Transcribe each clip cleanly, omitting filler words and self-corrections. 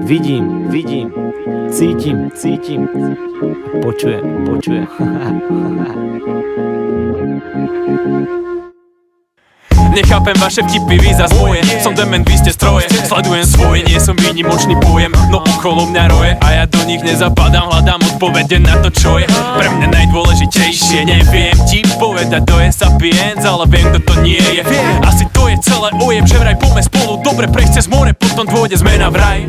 Vidím, cítim, počujem. Nechápem vaše vtipy, vy zas moje. Som dement, vy ste stroje. Sledujem svoje, nie som výnimočný pojem. No okolo mňa roje a ja do nich nezapadám. Hľadám odpovede na to, čo je pre mňa najdôležitejšie. Neviem ti povedať, to je sapiens, ale viem, kto to nie je. Asi to je celé ojem, že vraj poďme spolu dobre prejsť cez more, potom dôjde zmena v raj.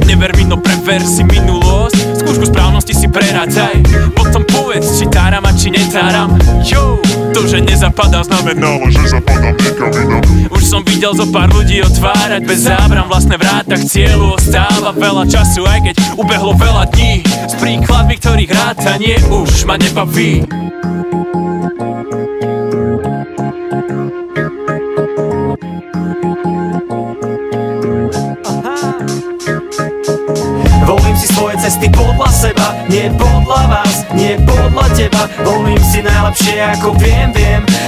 Never mi, no prever si minulosť, skúšku správnosti si prerádzaj. Potom povedz, či táram a či netáram. Yo, to, že nezapadám, znamenalo, že zapadám niekam inam. Už som videl zo pár ľudí otvárať bez zábram vlastné vráta, k cieľu ostáva veľa času, aj keď ubehlo veľa dní. S príkladmi, ktorých rátanie už ma nebaví. Volím si svoje cesty podľa seba, nie podľa vás, nie podľa teba. Volím si najlepšie ako viem.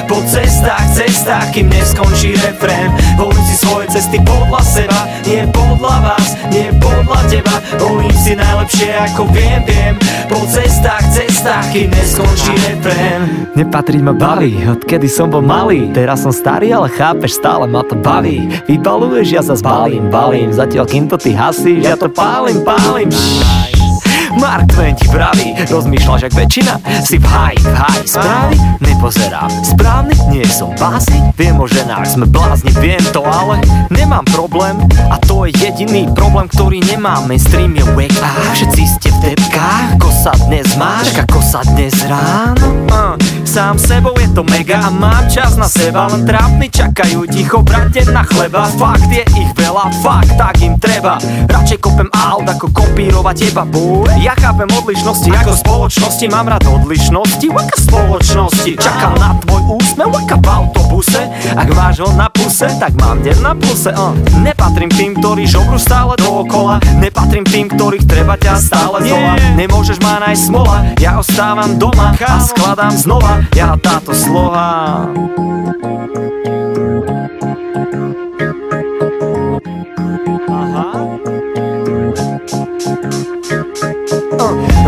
Po cestách, kým neskončí refrén. Volím si svoje cesty podľa seba, nie podľa vás, nie podľa teba. Volím si najlepšie ako viem. Po cestách, kým neskončí refrén. Nepatriť ma baví, odkedy som bol malý. Teraz som starý, ale chápeš, stále ma to baví. Vybaluješ, ja zas balím. Zatiaľ kým to ty hasíš, ja to pálim. Mark Twain ti praví, rozmýšľaš jak väčšina, si v háji. Správy nepozerám, správny nie som básnik. Viem o ženách, sme blázni, viem to, ale nemám problém. A to je jediný problém, ktorý nemám. Mainstream je wake up, všetci ste v tepkách. Kosa dnes máš, ako sa dnes ráno. Sám sebou je to mega a mám čas na seba. Len trápni čakajú ticho, brate na chleba. Fakt je ich veľa, fakt tak im treba. Radšej kopem aut ako kopírovať teba, boy. Ja chápem odlišnosti ako spoločnosti, mám rád odlišnosti, aká spoločnosti. Čakám na tvoj úsmev, aká v autobuse. Ak máš ho na puse, tak mám deň na pluse. Nepatrím tým, ktorí žobru stále dookola. Nepatrím tým, ktorých treba ťa stále zola. Nemôžeš ma nájsť smola, ja ostávam doma a skladám znova ja táto slova.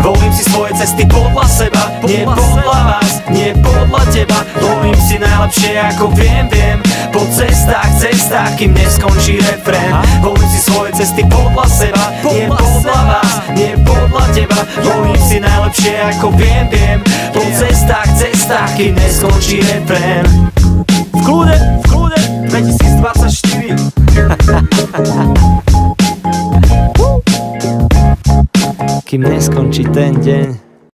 Volím si svoje cesty podľa seba, nie podľa vás, nie podľa teba. Volím si najlepšie ako viem. Po cestách, kým neskončí refrén. Volím si svoje cesty podľa seba, nie podľa vás, nie podľa teba. Volím si najlepšie ako viem. Po cestách, kým neskončí refrén. V kľude, 2024. Kým neskončí ten deň.